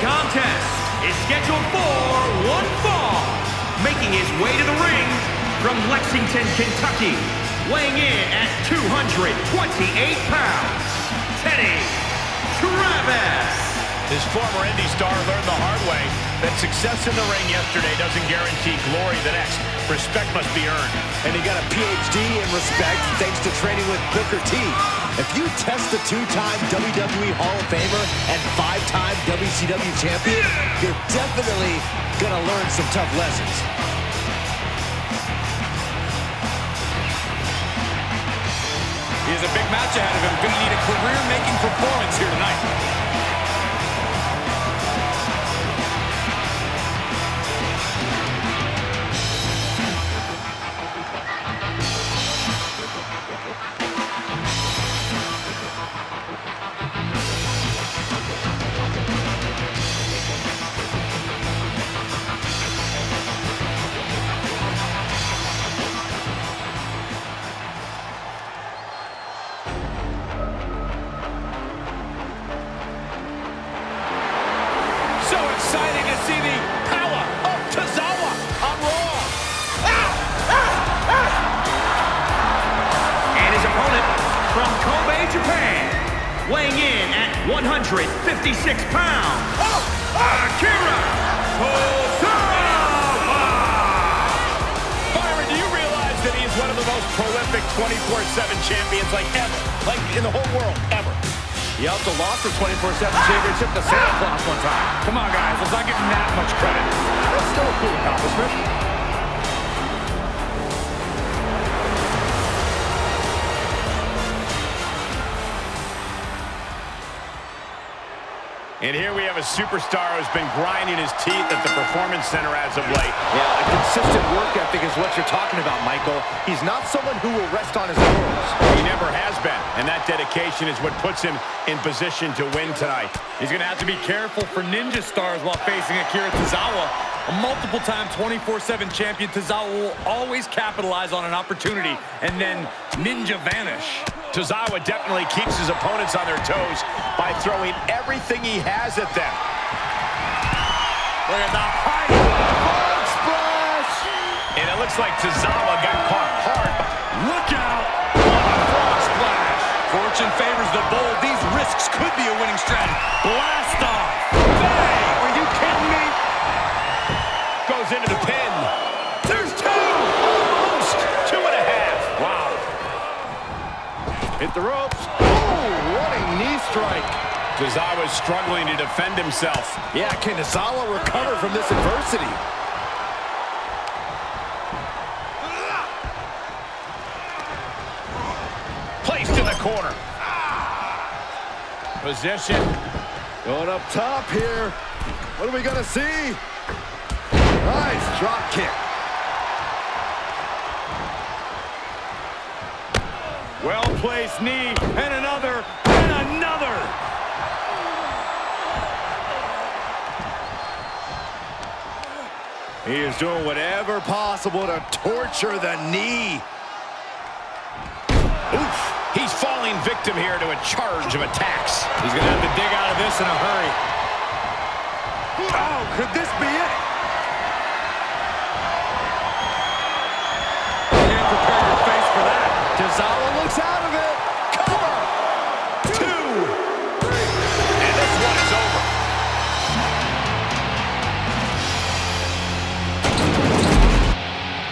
contest is scheduled for one fall. Making his way to the ring from Lexington, Kentucky, weighing in at 228 pounds, Teddy Travis. His former Indy star learned the hard way that success in the ring yesterday doesn't guarantee glory the next. Respect must be earned. And he got a PhD in respect thanks to training with Booker T. If you test the two-time WWE Hall of Famer and five-time WCW champion, you're definitely going to learn some tough lessons. He has a big match ahead of him. Going to need a career-making performance here tonight. Exciting to see the power of Tozawa on Raw. And his opponent from Kobe, Japan, weighing in at 156 pounds, Akira Tozawa. Byron, do you realize that he is one of the most prolific 24/7 champions like in the whole world, ever? He also lost the 24/7 championship to Santa Claus one time. Come on, guys. Let's not give him that much credit. That's still a cool accomplishment. And here we have a superstar who's been grinding his teeth at the Performance Center as of late. Yeah, a consistent work ethic is what you're talking about, Michael. He's not someone who will rest on his laurels. He never has been, and that dedication is what puts him in position to win tonight. He's going to have to be careful for Ninja Stars while facing Akira Tozawa. A multiple-time 24/7 champion, Tozawa will always capitalize on an opportunity and then ninja vanish. Tozawa definitely keeps his opponents on their toes by throwing everything he has at them. Look at the height. Frog splash. And it looks like Tozawa got caught hard. Look out. What a frog splash. Fortune favors the bold. These risks could be a winning strategy. Blast off. Bang. Are you kidding me? Goes into the pin. There's two. Almost 2.5. Wow. Hit the ropes. Oh, what a knee strike. Tozawa is struggling to defend himself. Yeah, can Tozawa recover from this adversity? Placed in the corner. Position. Going up top here. What are we going to see? Nice drop kick. Well-placed knee, and another, and another. He is doing whatever possible to torture the knee. Oof. He's falling victim here to a charge of attacks. He's going to have to dig out of this in a hurry. Oh, could this be it? Can't prepare your face for that. Tozawa looks out of it. Cover. 2, 3. And this one is over.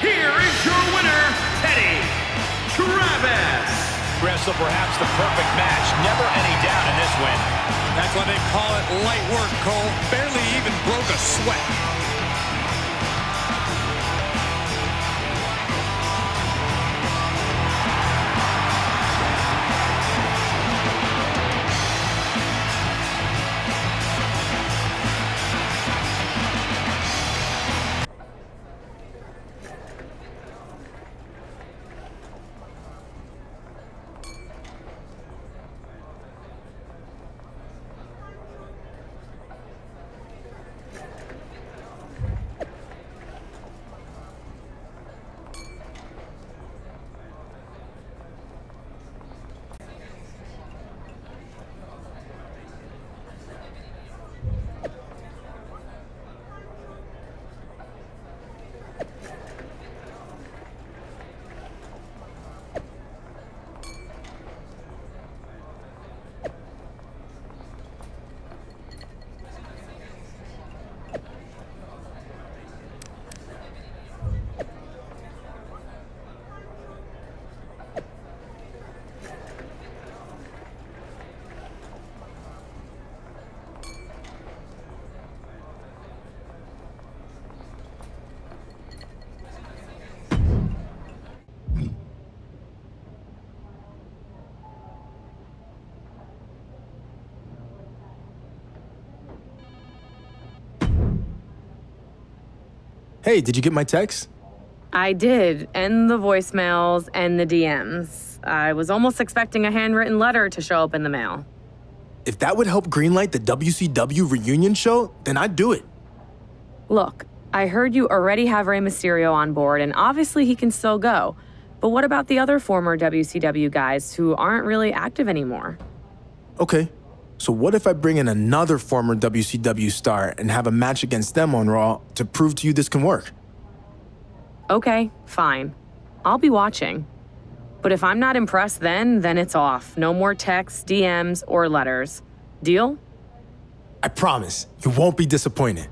Here is your winner, Teddy Travis. Wrestle perhaps the perfect match. Never any doubt in this win. That's why they call it light work, Cole. Barely even broke a sweat. Hey, did you get my text? I did, and the voicemails and the DMs. I was almost expecting a handwritten letter to show up in the mail. If that would help greenlight the WCW reunion show, then I'd do it. Look, I heard you already have Rey Mysterio on board, and obviously he can still go. But what about the other former WCW guys who aren't really active anymore? Okay, so what if I bring in another former WCW star and have a match against them on Raw to prove to you this can work? Okay, fine. I'll be watching. But if I'm not impressed then it's off. No more texts, DMs, or letters. Deal? I promise, you won't be disappointed.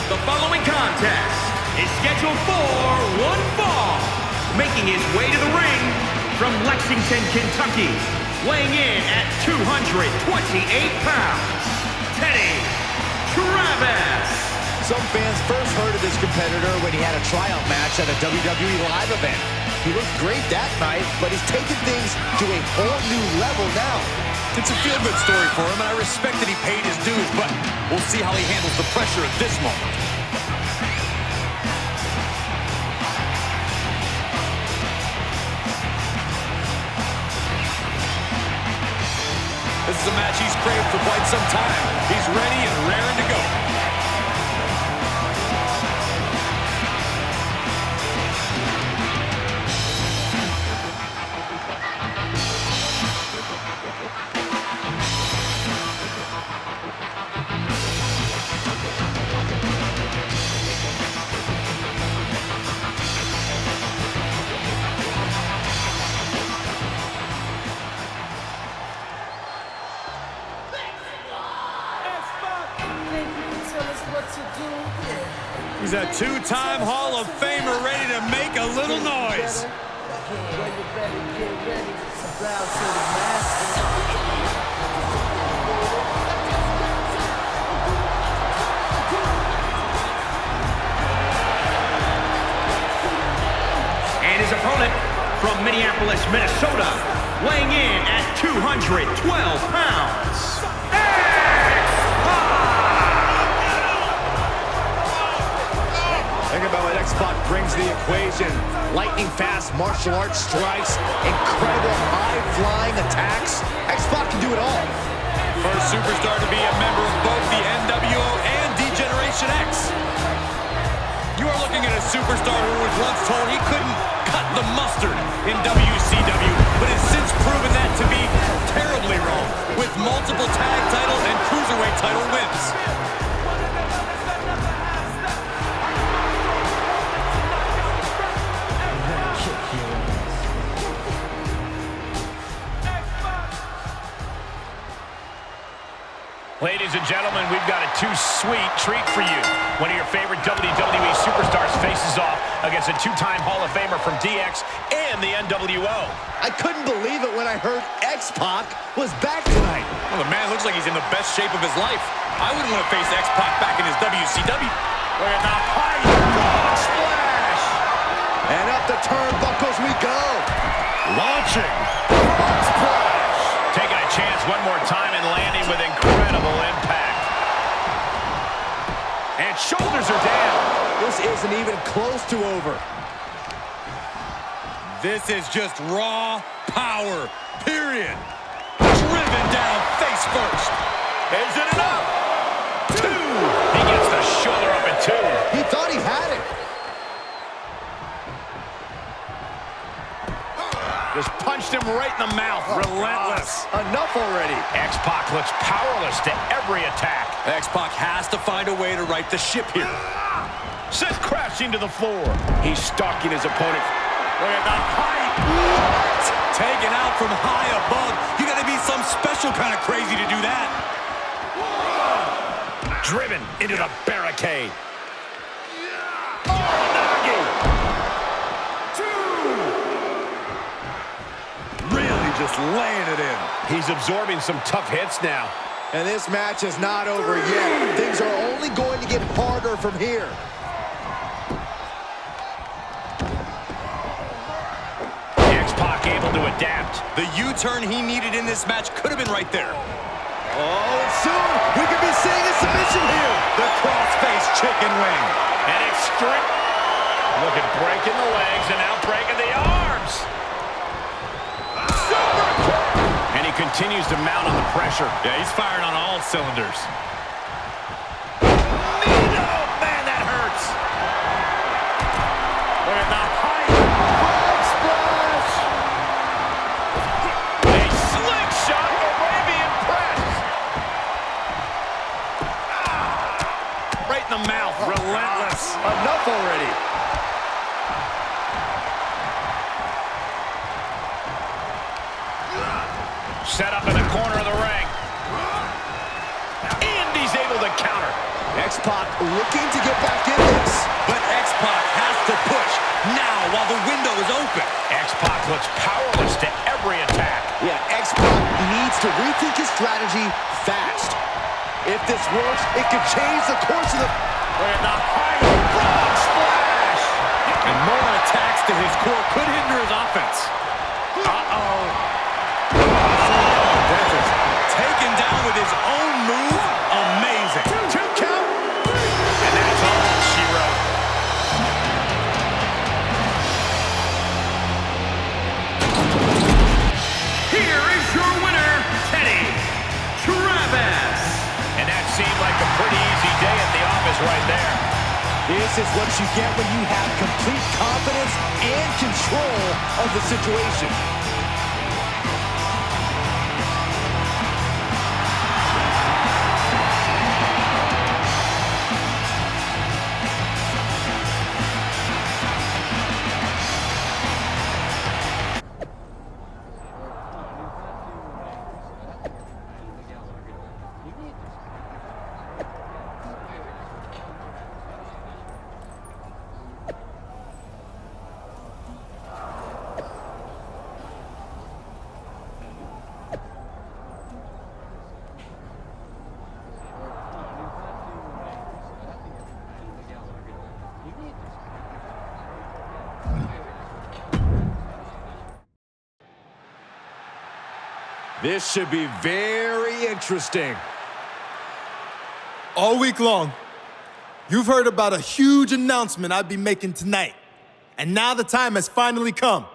The following contest is scheduled for one fall. Making his way to the ring from Lexington, Kentucky, weighing in at 228 pounds, Teddy Travis. Some fans first heard of this competitor when he had a tryout match at a WWE live event. He looked great that night, but he's taken things to a whole new level now. It's a feel-good story for him, and I respect that he paid his dues, but we'll see how he handles the pressure at this moment. This is a match he's craved for quite some time. He's ready and raring to go. He's a two-time Hall of Famer ready to make a little noise. And his opponent from Minneapolis, Minnesota, weighing in at 212 pounds, Think about what X-Pac brings to the equation. Lightning-fast martial arts strikes, incredible high-flying attacks. X-Pac can do it all. First superstar to be a member of both the NWO and D-Generation X. You are looking at a superstar who was once told he couldn't cut the mustard in WCW, but has since proven that to be terribly wrong, with multiple tag title and cruiserweight title wins. Ladies and gentlemen, we've got a too-sweet treat for you. One of your favorite WWE superstars faces off against a two-time Hall of Famer from DX and the NWO. I couldn't believe it when I heard X-Pac was back tonight. Well, the man looks like he's in the best shape of his life. I wouldn't want to face X-Pac back in his WCW. Look at the high frog splash. And up the turnbuckles we go. Launching. Frog splash. Taking a chance one more time and landing with incredible impact. And shoulders are down. This isn't even close to over. This is just raw power, period. Driven down face first. Is it enough? Two. He gets the shoulder up at two. He thought he had it. Just punched him right in the mouth. Relentless. Enough already. X-Pac looks powerless to every attack. X-Pac has to find a way to right the ship here. Sent crashing to the floor. He's stalking his opponent. Look at the height. What? Taken out from high above. You got to be some special kind of crazy to do that. Driven into the barricade. Really just laying it in. He's absorbing some tough hits now. And this match is not over yet. Things are only going to get harder from here. X-Pac able to adapt. The U-turn he needed in this match could have been right there. Oh, and soon we could be seeing a submission here. The crossface chicken wing. And extreme. Look at breaking the legs and now breaking the arms. Super kick. And he continues to mount on the pressure. Yeah, he's firing on all cylinders. Nitro! Man, that hurts. Look at the height. Frog splash! A slingshot Arabian press. Right in the mouth. Relentless. Enough already. Set up in the corner of the ring. And he's able to counter. X-Pac looking to get back in this. But X-Pac has to push now while the window is open. X-Pac looks powerless to every attack. Yeah, X-Pac needs to rethink his strategy fast. If this works, it could change the course of the... Look at the high frog splash. And more attacks to his core could hinder his offense. Uh-oh. Taken down with his own move. Amazing. Two count. And that's all she wrote. Here is your winner, Teddy Travis. And that seemed like a pretty easy day at the office right there. This is what you get when you have complete confidence and control of the situation. This should be very interesting. All week long, you've heard about a huge announcement I'd be making tonight. And now the time has finally come.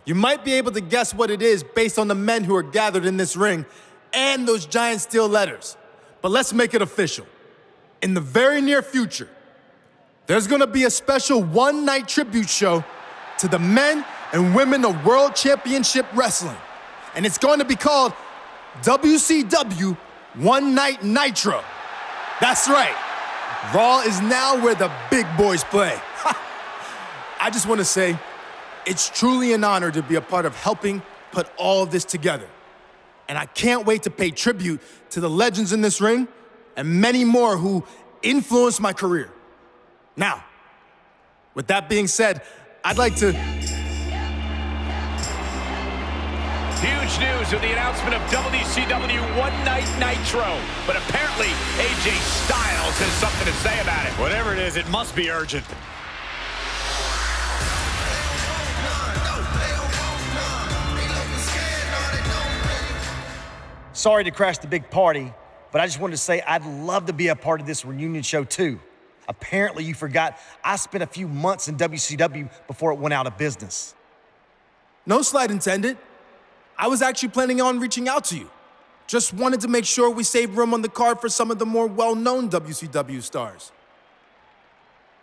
You might be able to guess what it is based on the men who are gathered in this ring and those giant steel letters. But let's make it official. In the very near future, there's gonna be a special one-night tribute show to the men and women of World Championship Wrestling. And it's going to be called WCW One Night Nitro. That's right. Raw is now where the big boys play. I just want to say, it's truly an honor to be a part of helping put all of this together. And I can't wait to pay tribute to the legends in this ring and many more who influenced my career. Now, with that being said, I'd like to... Huge news with the announcement of WCW One Night Nitro. But apparently, AJ Styles has something to say about it. Whatever it is, it must be urgent. Sorry to crash the big party, but I just wanted to say I'd love to be a part of this reunion show too. Apparently you forgot I spent a few months in WCW before it went out of business. No slight intended. I was actually planning on reaching out to you. Just wanted to make sure we saved room on the card for some of the more well-known WCW stars.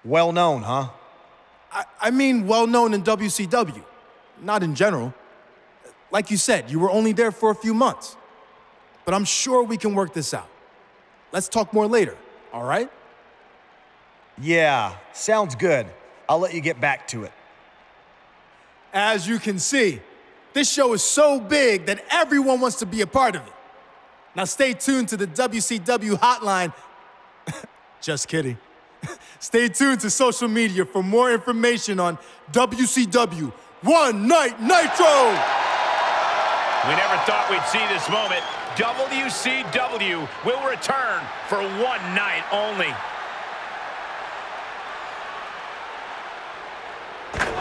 Well known, huh? I mean well-known in WCW, not in general. Like you said, you were only there for a few months. But I'm sure we can work this out. Let's talk more later, all right? Yeah, sounds good. I'll let you get back to it. As you can see, this show is so big that everyone wants to be a part of it. Now stay tuned to the WCW hotline. Just kidding. Stay tuned to social media for more information on WCW One Night Nitro! We never thought we'd see this moment. WCW will return for one night only.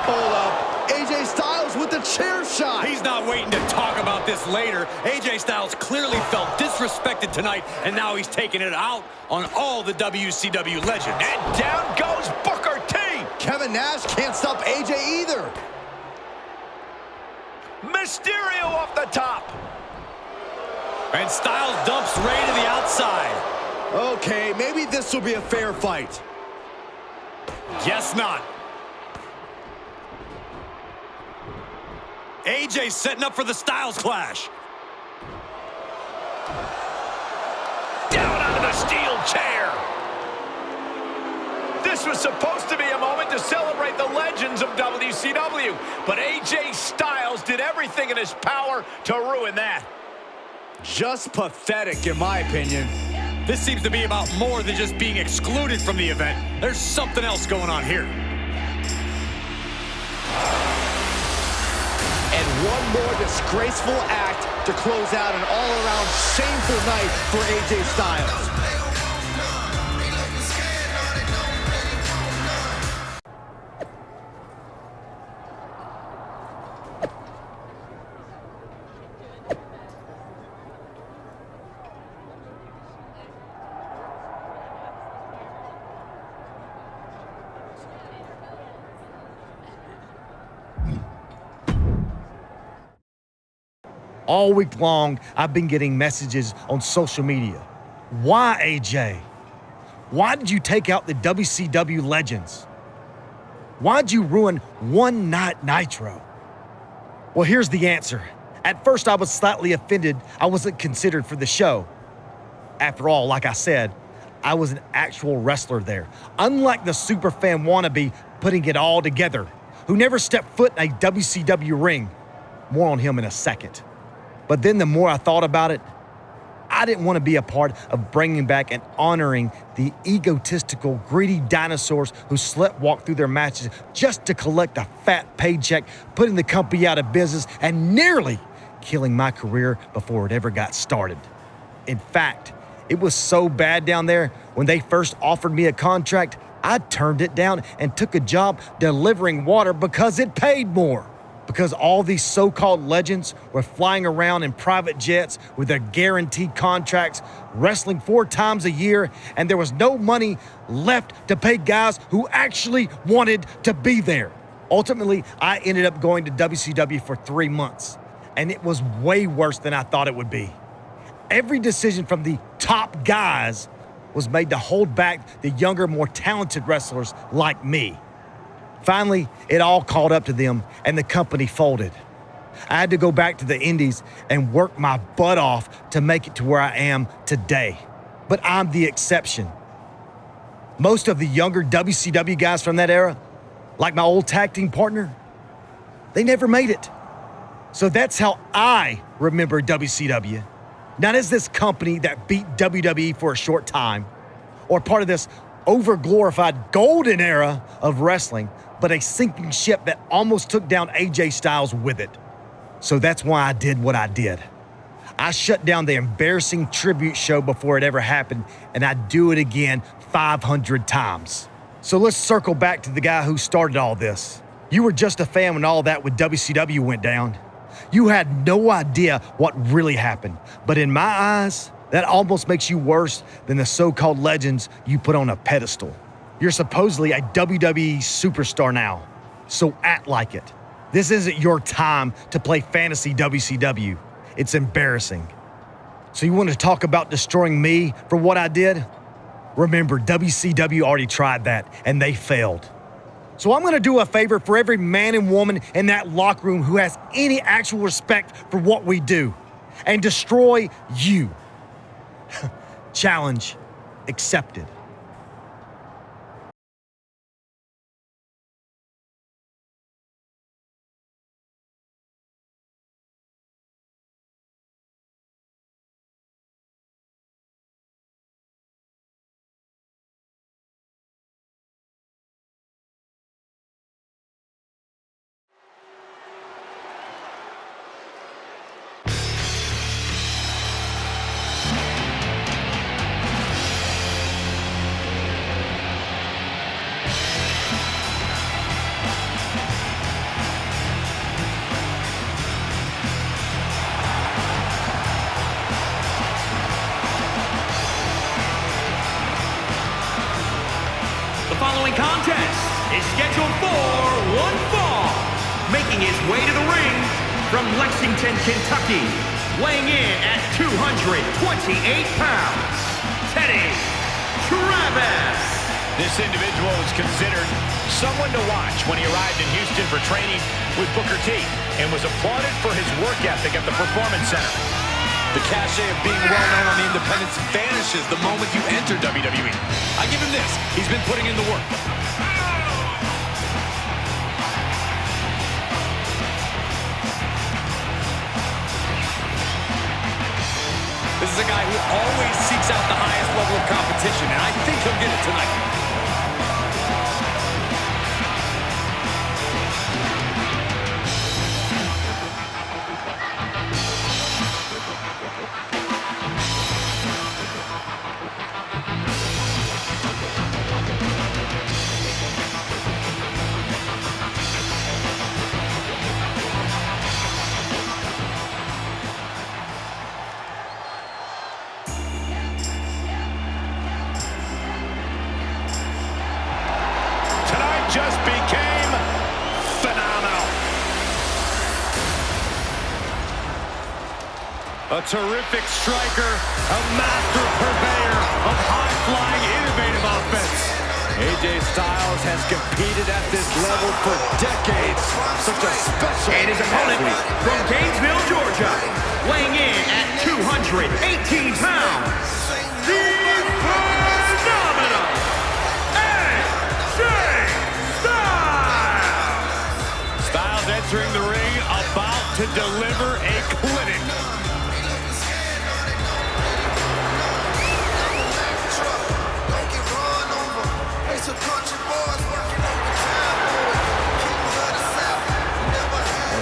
Hold up. AJ Styles with the chair shot. He's not waiting to talk about this later. AJ Styles clearly felt disrespected tonight, and now he's taking it out on all the WCW legends. And down goes Booker T. Kevin Nash can't stop AJ either. Mysterio off the top. And Styles dumps Ray to the outside. Okay, maybe this will be a fair fight. Guess not. AJ setting up for the Styles Clash. Down onto the steel chair. This was supposed to be a moment to celebrate the legends of WCW, but AJ Styles did everything in his power to ruin that. Just pathetic, in my opinion. This seems to be about more than just being excluded from the event. There's something else going on here. And one more disgraceful act to close out an all-around shameful night for AJ Styles. All week long, I've been getting messages on social media. Why, AJ? Why did you take out the WCW legends? Why'd you ruin One Night Nitro? Well, here's the answer. At first, I was slightly offended I wasn't considered for the show. After all, like I said, I was an actual wrestler there. Unlike the superfan wannabe putting it all together, who never stepped foot in a WCW ring. More on him in a second. But then the more I thought about it, I didn't want to be a part of bringing back and honoring the egotistical, greedy dinosaurs who sleptwalk through their matches just to collect a fat paycheck, putting the company out of business and nearly killing my career before it ever got started. In fact, it was so bad down there, when they first offered me a contract, I turned it down and took a job delivering water because it paid more. Because all these so-called legends were flying around in private jets with their guaranteed contracts, wrestling 4 times a year, and there was no money left to pay guys who actually wanted to be there. Ultimately, I ended up going to WCW for 3 months, and it was way worse than I thought it would be. Every decision from the top guys was made to hold back the younger, more talented wrestlers like me. Finally, it all caught up to them, and the company folded. I had to go back to the Indies and work my butt off to make it to where I am today. But I'm the exception. Most of the younger WCW guys from that era, like my old tag team partner, they never made it. So that's how I remember WCW. Not as this company that beat WWE for a short time, or part of this over-glorified golden era of wrestling, but a sinking ship that almost took down AJ Styles with it. So that's why I did what I did. I shut down the embarrassing tribute show before it ever happened, and I'd do it again 500 times. So let's circle back to the guy who started all this. You were just a fan when all that with WCW went down. You had no idea what really happened, but in my eyes, that almost makes you worse than the so-called legends you put on a pedestal. You're supposedly a WWE superstar now, so act like it. This isn't your time to play fantasy WCW. It's embarrassing. So you want to talk about destroying me for what I did? Remember, WCW already tried that, and they failed. So I'm going to do a favor for every man and woman in that locker room who has any actual respect for what we do, and destroy you. Challenge accepted. is scheduled for one fall. Making his way to the ring from Lexington, Kentucky, weighing in at 228 pounds, Teddy Travis. This individual was considered someone to watch when he arrived in Houston for training with Booker T and was applauded for his work ethic at the Performance Center. The cachet of being well-known on the independents vanishes the moment you enter WWE. I give him this. He's been putting in the work. This is a guy who always seeks out the highest level of competition, and I think he'll get it tonight. Just became phenomenal. A terrific striker, a master purveyor of high-flying, innovative offense. AJ Styles has competed at this level for decades. Such a special And his opponent athlete. from Gainesville, Georgia, weighing in at 218 pounds, the phenomenal AJ Styles entering the ring, about to deliver a clinic.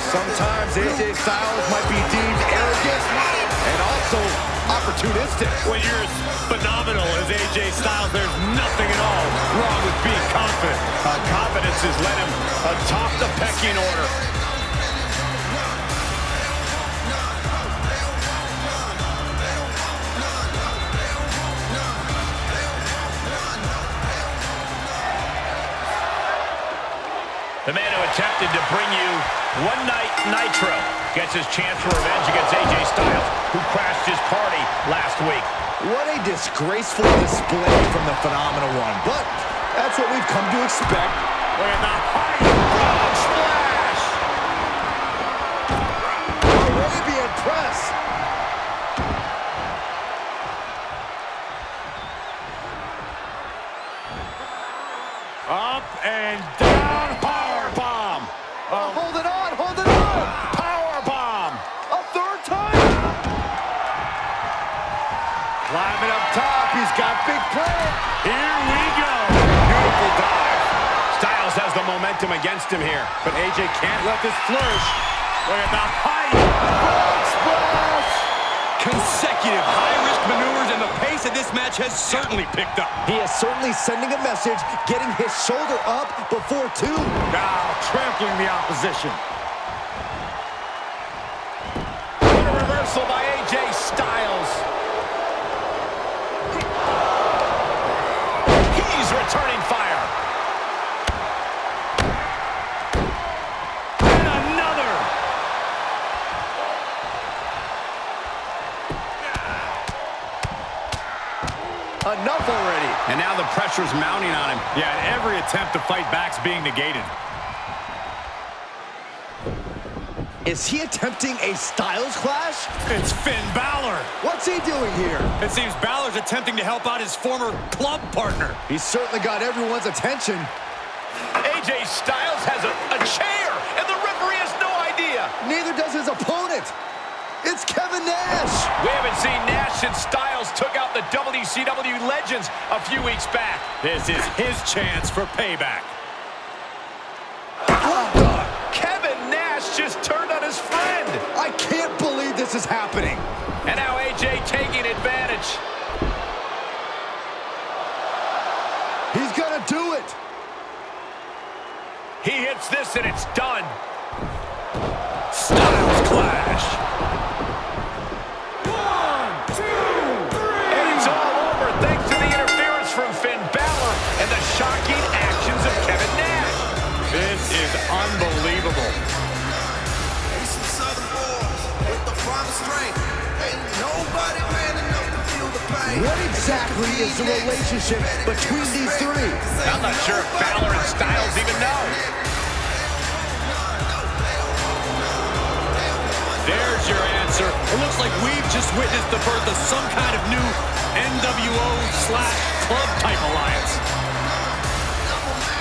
Sometimes AJ Styles might be deemed arrogant and also opportunistic. When you're as phenomenal as AJ Styles, there's nothing at all wrong with being confident. Confidence has led him atop the pecking order. The man who attempted to bring you one night Nitro gets his chance for revenge against AJ Styles, who crashed his party last week. What a disgraceful display from the Phenomenal One, but that's what we've come to expect. Look at the height. Frog splash. Arabian press. Up and down. Power bomb. Hold it on, hold it on. Power bomb. A third time. Climbing up top. He's got big play. Here we go. Beautiful dive. Styles has the momentum against him here, but AJ can't let this flourish. Look at the height. Frog splash. Consecutive high-risk maneuvers, and the pace of this match has certainly picked up. He is certainly sending a message, getting his shoulder up before two. Now trampling the opposition. What a reversal by AJ Styles. He's returning fire. And another. Enough already. And now the pressure's mounting on him. Yeah, and every attempt to fight back's being negated. Is he attempting a Styles clash? It's Finn Balor. What's he doing here? It seems Balor's attempting to help out his former club partner. He's certainly got everyone's attention. AJ Styles has a chair, and the referee has no idea. Neither does his opponent. It's Kevin Nash. We haven't seen Nash since Styles took out the WCW legends a few weeks back. This is his chance for payback. What the? Kevin Nash just turned on his friend. I can't believe this is happening. And now AJ taking advantage. He's gonna do it. He hits this and it's done. Styles clash. And it's all over thanks to the interference from Finn Balor and the shocking actions of Kevin Nash. exactly is the relationship between these three? I'm not sure if Balor and Styles even know. There's your answer. It looks like we've just witnessed the birth of some kind of new NWO/club type alliance.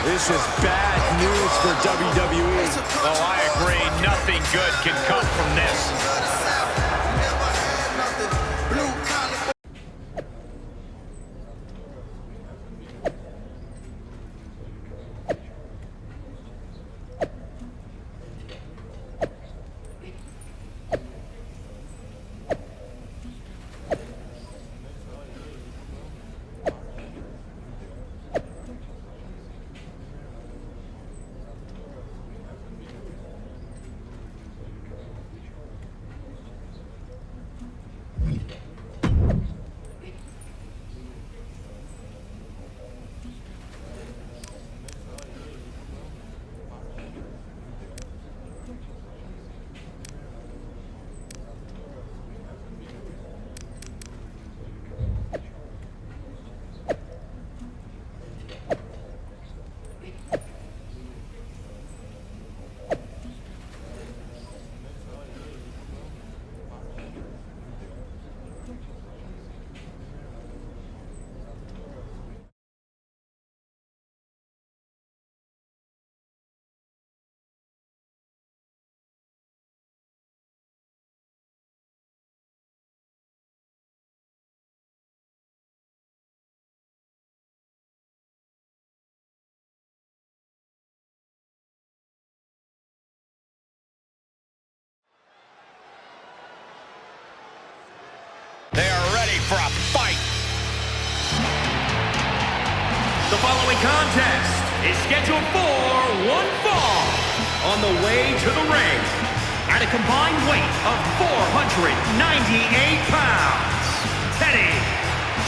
This is bad news for WWE. Oh, I agree. Nothing good can come from this. They are ready for a fight. The following contest is scheduled for one fall. On the way to the ring, at a combined weight of 498 pounds, Teddy,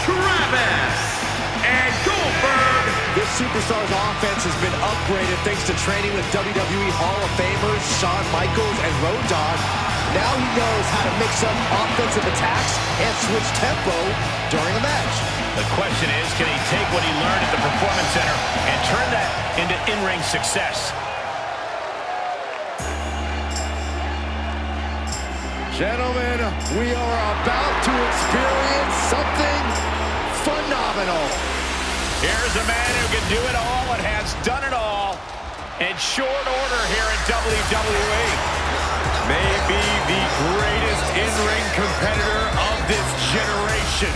Travis, and Goldberg. This superstar's offense has been upgraded thanks to training with WWE Hall of Famers Shawn Michaels and Radeon. Now he knows how to mix up offensive attacks and switch tempo during a match. The question is, can he take what he learned at the Performance Center and turn that into in-ring success? Gentlemen, we are about to experience something phenomenal. Here's a man who can do it all and has done it all in short order here in WWE. Maybe the greatest in-ring competitor of this generation.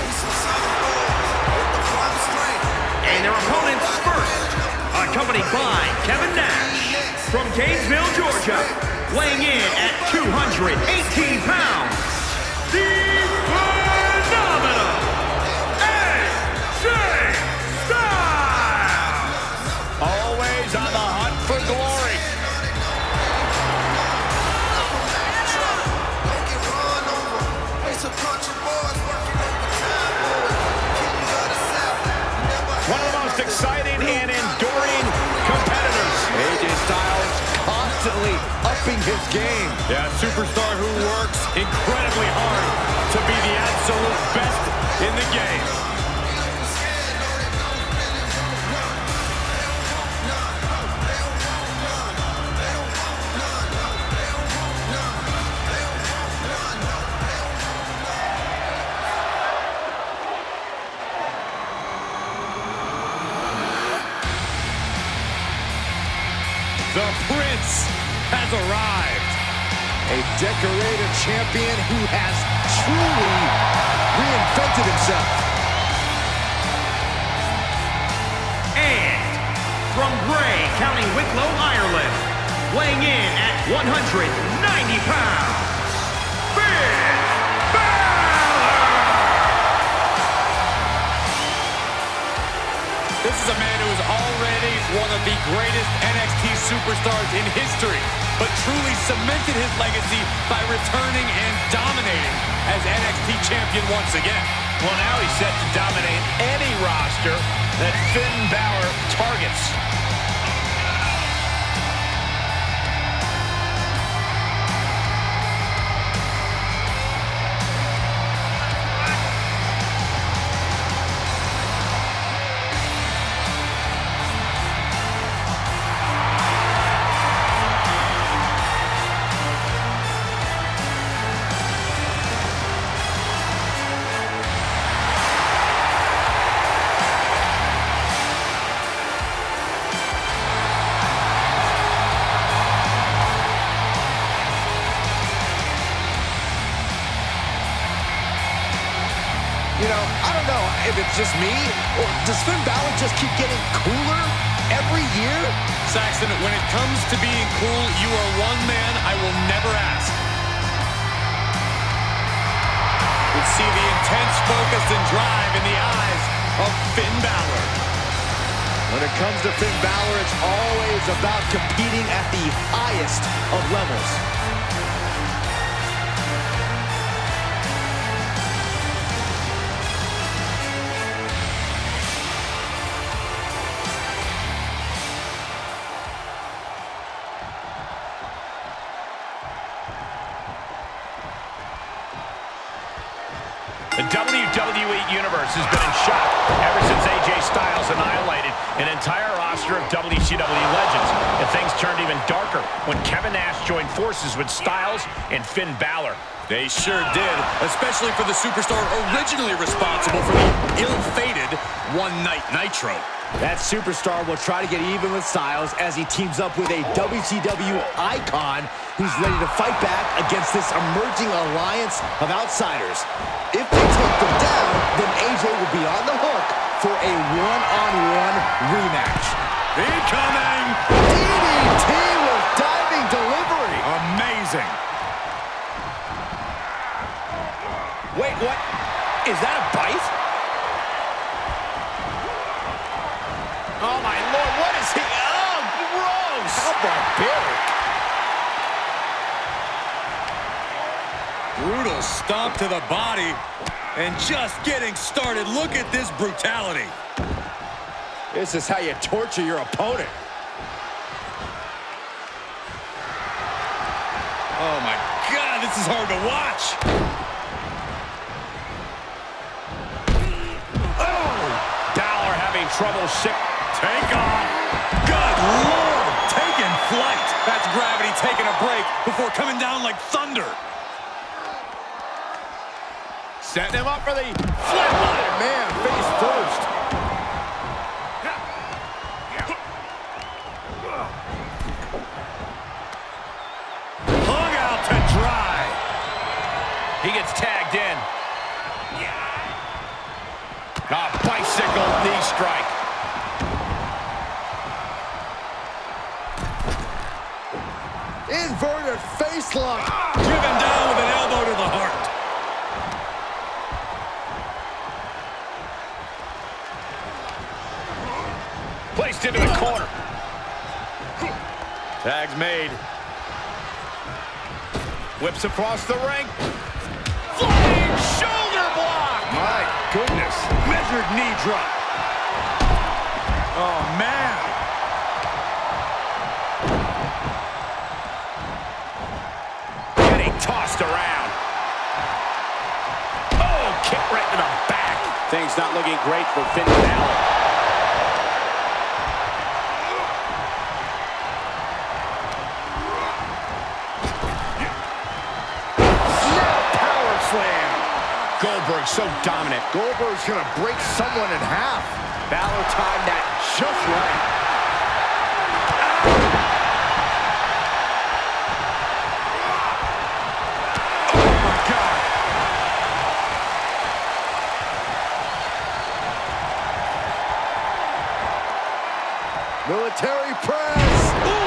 And their opponents first, accompanied by Kevin Nash from Gainesville, Georgia, weighing in at 218 pounds, the phenomenal AJ Styles! Always on the hunt for glory. One of the most exciting and enduring competitors. AJ Styles constantly upping his game. Yeah, a superstar who works incredibly hard to be the absolute best in the game. The Prince has arrived. A decorated champion who has truly reinvented himself. And from Bray, County Wicklow, Ireland, weighing in at 190 pounds, Finn Balor! This is a man who is already one of the greatest NXT superstars in history, but truly cemented his legacy by returning and dominating as NXT champion once again. Well, now he's set to dominate any roster that Finn Balor targets. know, I don't know if it's just me, or does Finn Balor just keep getting cooler every year? Saxton, when it comes to being cool, you are one man I will never ask. You see the intense focus and drive in the eyes of Finn Balor. When it comes to Finn Balor, it's always about competing at the highest of levels. The WWE Universe has been in shock ever since AJ Styles annihilated an entire roster of WCW legends. And things turned even darker when Kevin Nash joined forces with Styles and Finn Balor. They sure did, especially for the superstar originally responsible for the ill-fated One Night Nitro. That superstar will try to get even with Styles as he teams up with a WCW icon who's ready to fight back against this emerging alliance of outsiders. If they take them down, then AJ will be on the hook for a one-on-one rematch. Incoming! DDT with diving delivery. Amazing. Wait, what? Is that a bite? Oh, my Lord, what is he? Oh, gross! How barbaric. Brutal stomp to the body. And just getting started. Look at this brutality. This is how you torture your opponent. Oh, my God, this is hard to watch. Balor having trouble Take off. Good Lord, taking flight. That's gravity taking a break before coming down like thunder. Setting him up for the flatline. Man, face first. Hung out to dry. He gets tagged in. A bicycle knee strike. Inverted face lock. Driven down with an elbow to the heart. Placed into the corner. Tag's made. Whips across the ring. Flying shoulder block. My goodness. Measured knee drop. Oh, man. Getting tossed around. Oh, kick right to the back. Things not looking great for Finn Balor. Goldberg's so dominant. Goldberg's gonna break someone in half. Balor timed that just right. Oh, my God. Military press. Ooh.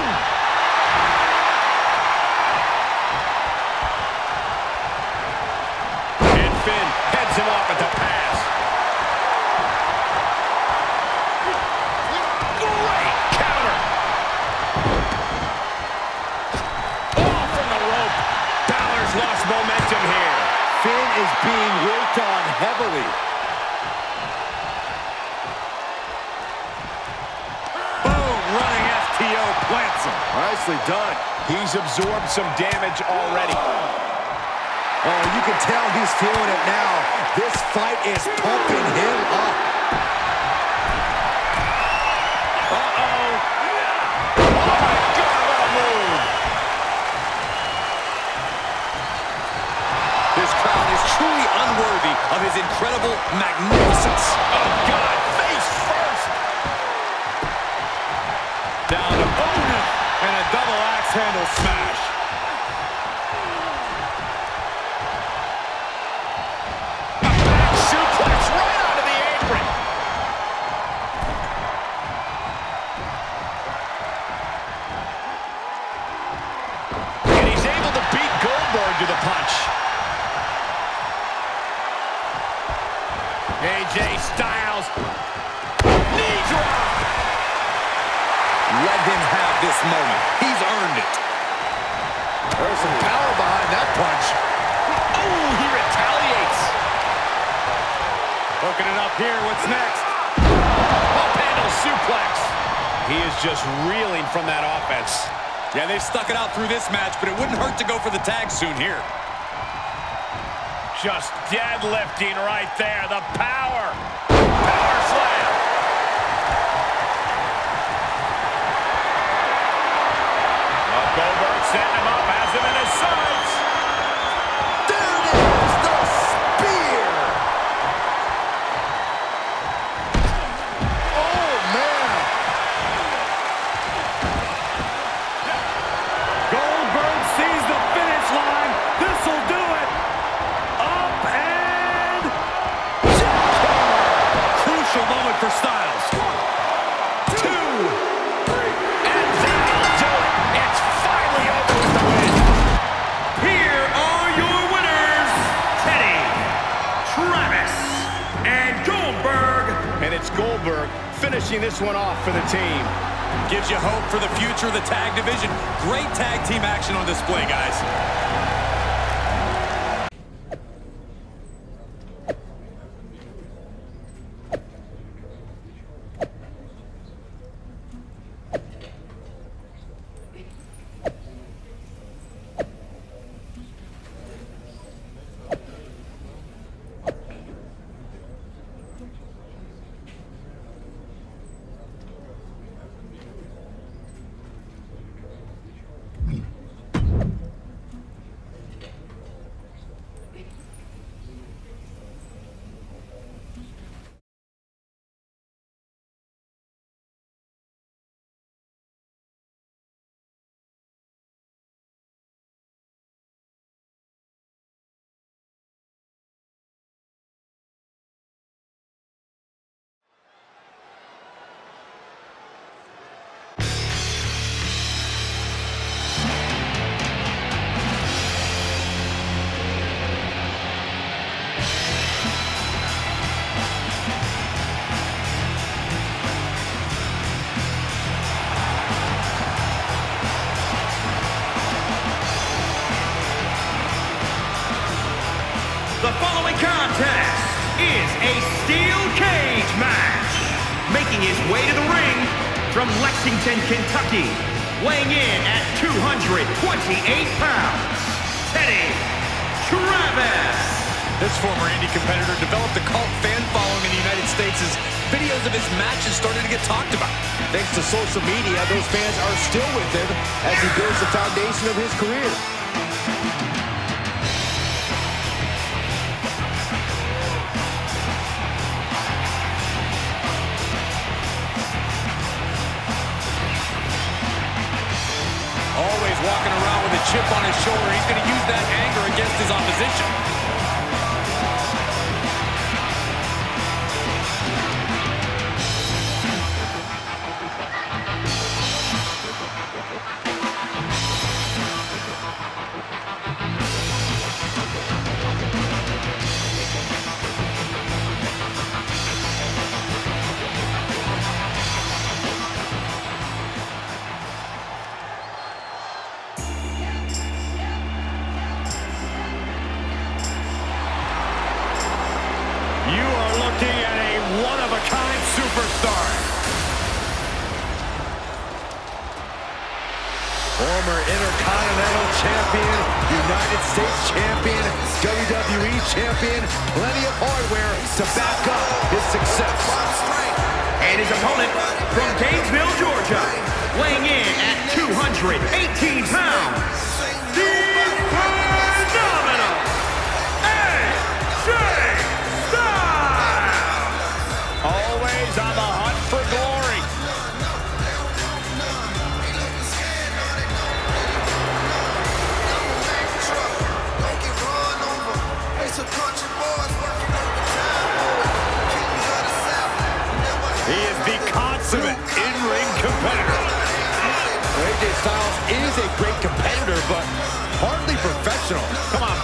Finn heads him off at the pass. Great counter. Oh, from the rope. Balor's lost momentum here. Finn is being worked on heavily. Boom, running FTO plants him. Nicely done. He's absorbed some damage already. Oh, you can tell he's feeling it now. This fight is pumping him up. Uh-oh. Oh, my God, what a move. This crowd is truly unworthy of his incredible magnificence. Oh, God, face first. Down to bonus and a double axe handle smash. Suplex punch. AJ Styles. Knee drop. Let him have this moment. He's earned it. There's some power behind that punch. Oh, he retaliates. Hooking it up here. What's next? Up handle suplex. He is just reeling from that offense. Yeah, they've stuck it out through this match, but it wouldn't hurt to go for the tag soon here. Just deadlifting right there. The power. Power slam. Goldberg setting him up, has him in his sights. There it is, the spear. Oh, man. Goldberg sees the finish line. This'll do it. Up and crucial moment for Styles. 1, 2, 3. And that'll do it. It's finally over with the win. Here are your winners, Teddy, Travis, and Goldberg. And it's Goldberg finishing this one off for the team. Gives you hope for the future of the tag division. Great tag team action on display, guys. The following contest is a steel cage match. Making his way to the ring from Lexington, Kentucky, weighing in at 228 pounds, Teddy Travis. This former indie competitor developed a cult fan following in the United States as videos of his matches started to get talked about. Thanks to social media, those fans are still with him as he builds the foundation of his career. Always walking around with a chip on his shoulder. He's going to use that anger against his opposition. You are looking at a one-of-a-kind superstar. Former Intercontinental Champion, United States Champion, WWE Champion, plenty of hardware to back up his success. And his opponent from Gainesville, Georgia, weighing in at 218 pounds, the phenomenal AJ Styles. Always on the hunt for glory. He is the consummate in-ring competitor. AJ Styles is a great competitor, but hardly professional. Come on,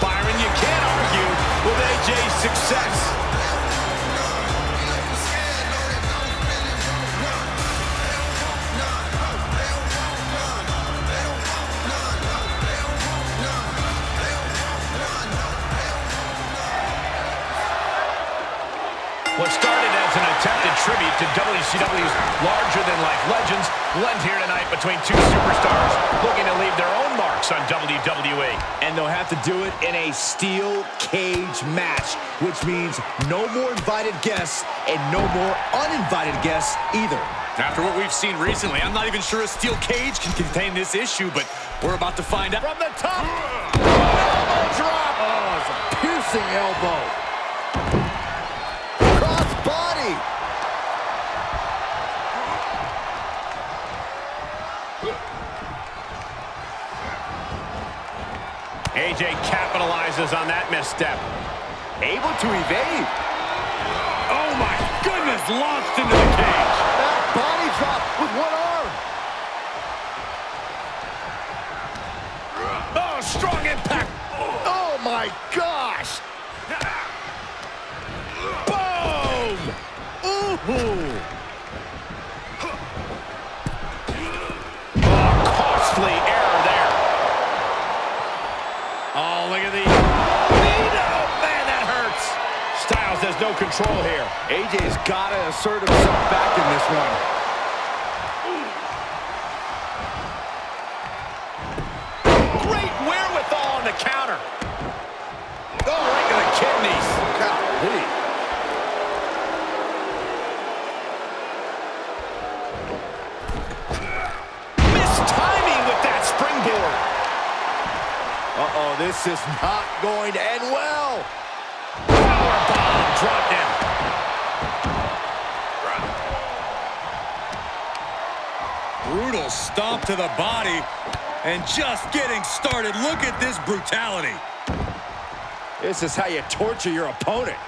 What started as an attempted tribute to WCW's larger-than-life legends blend here tonight between two superstars looking to leave their own marks on WWE. And they'll have to do it in a steel cage match, which means no more invited guests and no more uninvited guests either. After what we've seen recently, I'm not even sure a steel cage can contain this issue, but we're about to find out. From the top. Elbow drop. Oh, it's a piercing elbow. Cross body. AJ capitalizes on that misstep. Able to evade. Oh my goodness, launched into the cage. That body drop with one arm. Oh, strong impact. Oh my gosh. Boom. Ooh. Costly error there. Oh, look at the... Man, that hurts. Styles has no control here. AJ's got to assert himself back in this one. Great wherewithal on the counter. Oh, right to the kidneys. Golly. Missed timing with that springboard. Uh-oh, this is not going to end well. Powerbomb dropped him. Brutal stomp to the body. And just getting started. Look at this brutality. This is how you torture your opponent.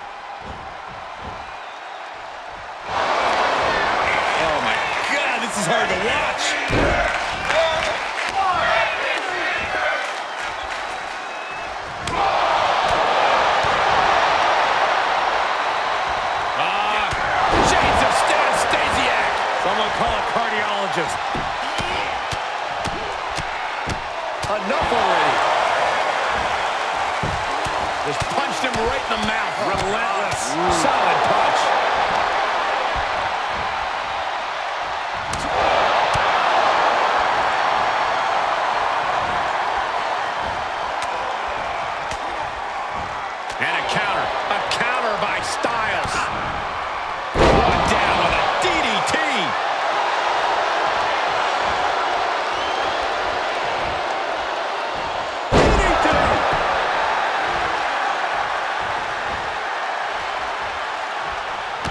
Oh my God, this is hard to watch. Shades of Stasiak. Someone call a cardiologist. Enough already. Just punched him right in the mouth. Relentless. Solid punch. And a counter. A counter by Styles. Brought down with a DDT.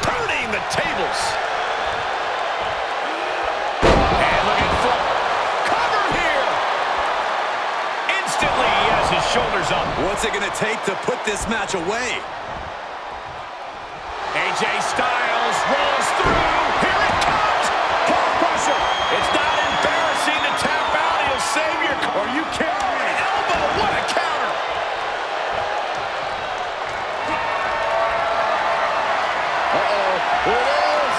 Turning the tables. And looking for cover here. Instantly, he has his shoulders up. What's it going to take to put this match away? AJ Styles rolls through. Here it comes. Paw crusher. It's not embarrassing to tap out. He'll save your... Are you kidding me? Elbow. What a counter. Uh-oh. Here it is.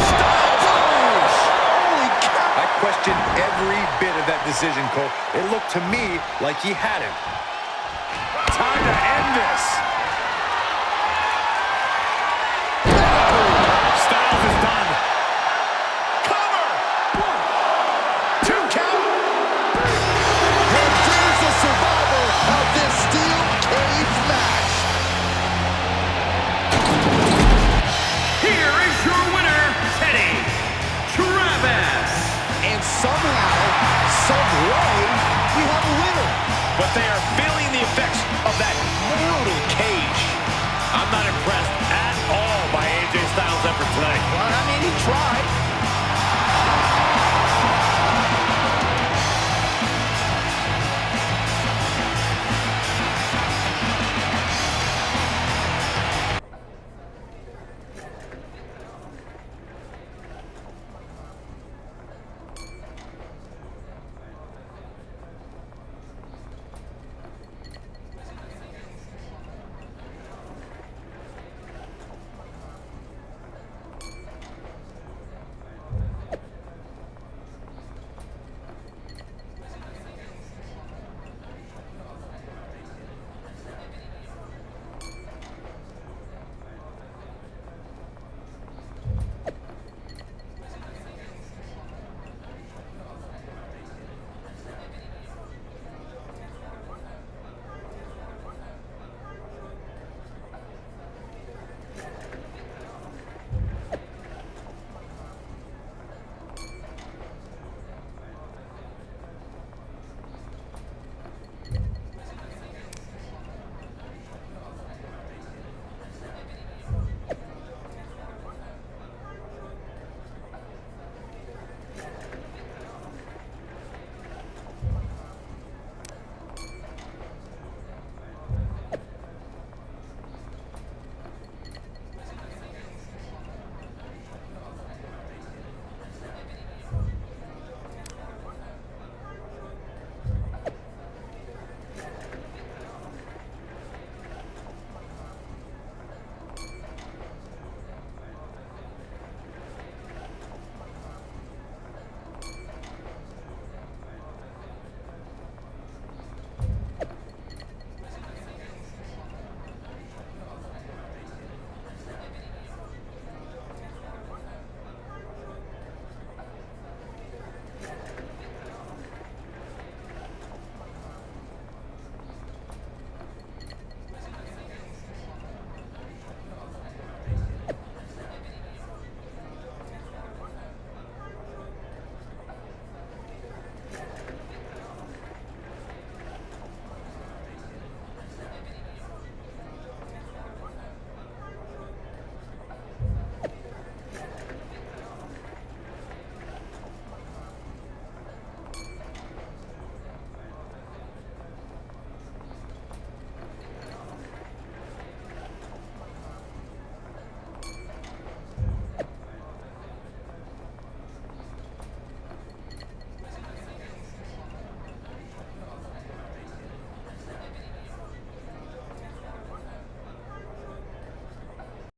Styles. Holy cow. I questioned every bit of that decision, Cole. It looked to me like he had it. Time to end this. Styles is done. Cover. 1, 2 count. And here's the survivor of this steel cage match. Here is your winner, Teddy Travis. And somehow, some way, we have a winner. But they are